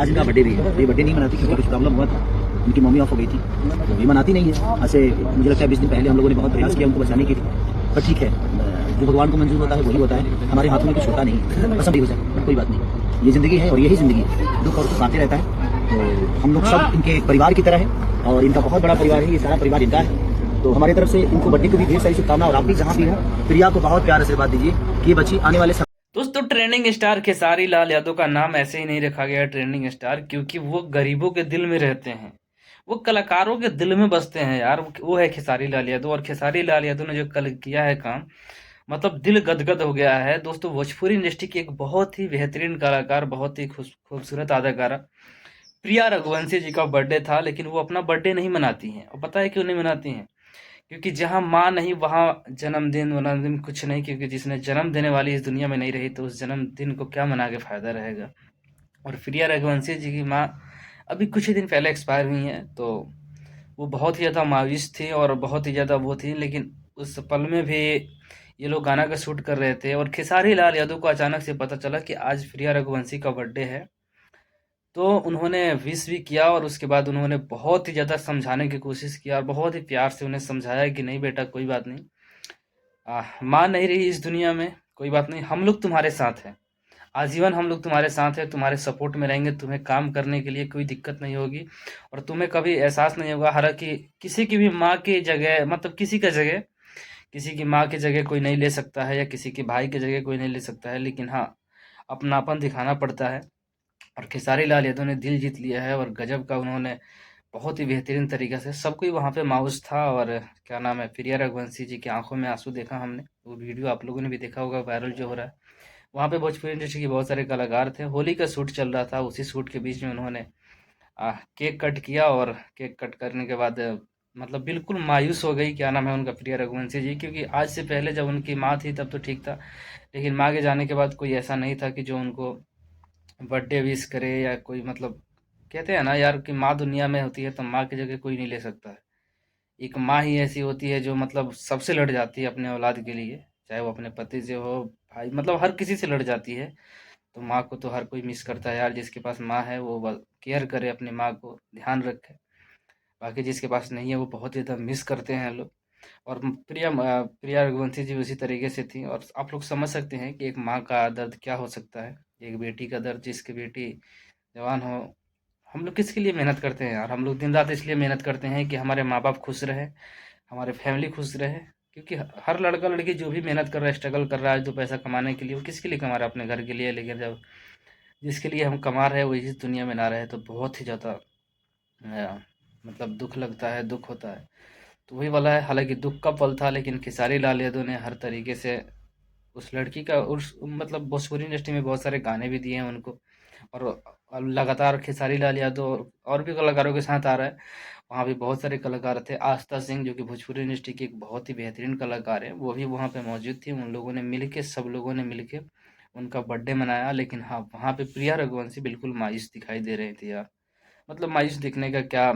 आज इनका बर्थडे भी है। ये बर्थडे नहीं मनाती क्योंकि कुछ प्रॉब्लम हुआ था, उनकी मम्मी ऑफ हो गई थी, तो ये मनाती नहीं है। ऐसे मुझे लगता है 20 दिन पहले हम लोगों ने बहुत प्रयास किया उनको बचाने के लिए, पर ठीक है, जो भगवान को मंजूर होता है वही होता है। हमारे हाथों में कुछ होता नहीं, पसंद ही हो जाए, कोई बात नहीं। ये जिंदगी है और यही जिंदगी है, दुख और सुख आते रहता है। तो हम लोग सब इनके परिवार की तरह है और इनका बहुत बड़ा परिवार है, ये सारा परिवार इनका है। तो हमारी तरफ से इनको बर्थडे को भी ढेर सारी शुभकामनाएं। और आप भी जहाँ भी हो, प्रिया को बहुत प्यार आशीर्वाद दीजिए कि ये बच्ची आने वाले दोस्तों, ट्रेंडिंग स्टार खेसारी लाल यादव का नाम ऐसे ही नहीं रखा गया ट्रेंडिंग स्टार, क्योंकि वो गरीबों के दिल में रहते हैं, वो कलाकारों के दिल में बसते हैं यार। वो है खेसारी लाल यादव, और खेसारी लाल यादव ने जो कल किया है काम, मतलब दिल गदगद हो गया है। दोस्तों, भोजपुरी इंडस्ट्री की एक बहुत ही बेहतरीन कलाकार, बहुत ही खूबसूरत अदाकारा प्रिया रघुवंशी जी का बर्थडे था, लेकिन वो अपना बर्थडे नहीं मनाती हैं। और पता है क्यों नहीं मनाती हैं? क्योंकि जहाँ माँ नहीं वहाँ जन्मदिन वन्मदिन कुछ नहीं, क्योंकि जिसने जन्म देने वाली इस दुनिया में नहीं रही तो उस जन्मदिन को क्या मना के फायदा रहेगा। और प्रिया रघुवंशी जी की माँ अभी कुछ ही दिन पहले एक्सपायर हुई हैं, तो वो बहुत ही ज़्यादा मायूस थी और बहुत ही ज़्यादा वो थी। लेकिन उस पल में भी ये लोग गाना का शूट कर रहे थे और खेसारी लाल यादव को अचानक से पता चला कि आज प्रिया रघुवंशी का बर्थडे है। तो उन्होंने विश भी किया और उसके बाद उन्होंने बहुत ही ज़्यादा समझाने की कोशिश किया और बहुत ही प्यार से उन्हें समझाया कि नहीं बेटा, कोई बात नहीं, माँ नहीं रही इस दुनिया में, कोई बात नहीं, हम लोग तुम्हारे साथ हैं, आजीवन हम लोग तुम्हारे साथ हैं, तुम्हारे सपोर्ट में रहेंगे, तुम्हें काम करने के लिए कोई दिक्कत नहीं होगी और तुम्हें कभी एहसास नहीं होगा। हालांकि किसी की भी माँ की जगह, मतलब किसी का जगह, किसी की माँ की जगह कोई नहीं ले सकता है या किसी के भाई की जगह कोई नहीं ले सकता है, लेकिन हाँ, अपनापन दिखाना पड़ता है। और खेसारी लाल यादव ने दिल जीत लिया है और गजब का उन्होंने बहुत ही बेहतरीन तरीके से, सब कोई वहाँ पे मायूस था। और क्या नाम है, प्रिया रघुवंशी जी की आंखों में आंसू देखा हमने, वो वीडियो आप लोगों ने भी देखा होगा, वायरल जो हो रहा है। वहाँ पे भोजपुरी इंडस्ट्री के बहुत सारे कलाकार थे, होली का शूट चल रहा था, उसी शूट के बीच में उन्होंने केक कट किया और केक कट करने के बाद मतलब बिल्कुल मायूस हो गई, क्या नाम है उनका, प्रिया रघुवंशी जी। क्योंकि आज से पहले जब उनकी माँ थी तब तो ठीक था, लेकिन माँ के जाने के बाद कोई ऐसा नहीं था कि जो उनको बर्थडे विश करे या कोई, मतलब कहते हैं ना यार कि माँ दुनिया में होती है तो माँ की जगह कोई नहीं ले सकता है। एक माँ ही ऐसी होती है जो मतलब सबसे लड़ जाती है अपने औलाद के लिए, चाहे वो अपने पति से हो, भाई, मतलब हर किसी से लड़ जाती है। तो माँ को तो हर कोई मिस करता है यार, जिसके पास माँ है वो केयर करे, अपनी माँ को ध्यान रखे। बाकी जिसके पास नहीं है वो बहुत ज़्यादा मिस करते हैं लोग। और प्रिया रघुवंशी जी उसी तरीके से थी, और आप लोग समझ सकते हैं कि एक माँ का दर्द क्या हो सकता है, एक बेटी का दर्द, जिसकी बेटी जवान हो। हम लोग किसके लिए मेहनत करते हैं यार? हम लोग दिन रात इसलिए मेहनत करते हैं कि हमारे माँ बाप खुश रहे, हमारे फैमिली खुश रहे। क्योंकि हर लड़का लड़की जो भी मेहनत कर रहा है, स्ट्रगल कर रहा है, जो पैसा कमाने के लिए, वो किसके लिए कमा रहा है? अपने घर के लिए। लेकिन जब जिसके लिए हम कमा रहे हैं वो इस दुनिया में ना रहे तो बहुत ही ज़्यादा मतलब दुख लगता है, दुख होता है। तो वही वाला है, हालांकि दुख का पल था, लेकिन खेसारी लाल यादव ने हर तरीके से उस लड़की का, उस मतलब भोजपुरी इंडस्ट्री में बहुत सारे गाने भी दिए हैं उनको। और लगातार खेसारी लाल यादव और भी कलाकारों के साथ आ रहा है। वहाँ भी बहुत सारे कलाकार थे, आस्था सिंह जो कि भोजपुरी इंडस्ट्री की एक बहुत ही बेहतरीन कलाकार है, वो भी वहाँ पे मौजूद थी। उन लोगों ने मिल के, सब लोगों ने मिल के उनका बर्थडे मनाया। लेकिन हाँ, वहाँ पे प्रिया रघुवंशी बिल्कुल मायूस दिखाई दे रही थी यार। मतलब मायूस दिखने का क्या,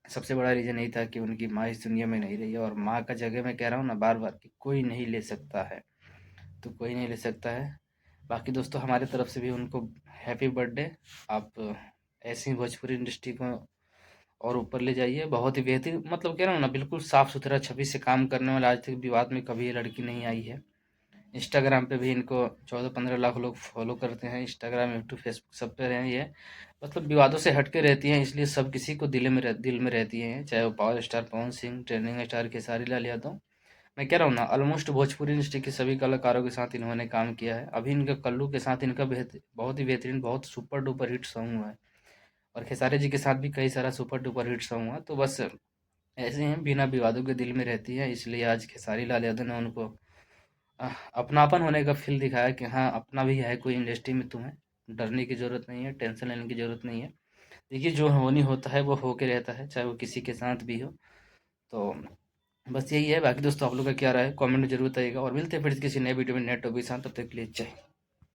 सबसे बड़ा रीज़न यही था कि उनकी माँ इस दुनिया में नहीं रही है, और माँ का जगह मैं कह रहा हूँ ना बार बार कि कोई नहीं ले सकता है, तो कोई नहीं ले सकता है। बाकी दोस्तों, हमारी तरफ से भी उनको हैप्पी बर्थडे। आप ऐसे ही भोजपुरी इंडस्ट्री को और ऊपर ले जाइए, बहुत ही बेहतरीन, मतलब कह रहा हूँ ना, बिल्कुल साफ सुथरा छवि से काम करने वाला, आज तक विवाद में कभी ये लड़की नहीं आई है। इंस्टाग्राम पे भी इनको 14-15 लाख लोग फॉलो करते हैं, इंस्टाग्राम, यूट्यूब, फेसबुक सब पे रहे ये। मतलब विवादों से हट के रहती हैं, इसलिए सब किसी को दिल में रहती हैं, चाहे वो power star Pawan Singh, trending star Khesari Lal Yadav. मैं कह रहा हूँ ना, ऑलमोस्ट भोजपुरी इंडस्ट्री के सभी कलाकारों के साथ इन्होंने काम किया है। अभी इनका कल्लू के साथ इनका बहुत ही बेहतरीन, बहुत सुपर डुपर हिट सॉन्ग हुआ है। और खेसारी जी के साथ भी कई सारा सुपर डुपर हिट सॉन्ग हुआ। तो बस ऐसे हैं, बिना विवादों के दिल में रहती है, इसलिए आज खेसारी लाल यादव ने उनको अपनापन होने का फील दिखाया कि हाँ, अपना भी है कोई इंडस्ट्री में, तुम्हें डरने की ज़रूरत नहीं है, टेंशन लेने की ज़रूरत नहीं है। देखिए, जो होनी होता है वो होके रहता है, चाहे वो किसी के साथ भी हो। तो बस यही है। बाकी दोस्तों, आप लोग का क्या राय है, कमेंट में जरूर बताइएगा, और मिलते हैं फिर किसी नए वीडियो में नए टॉपिक के साथ। तब तक के लिए जय हिंद।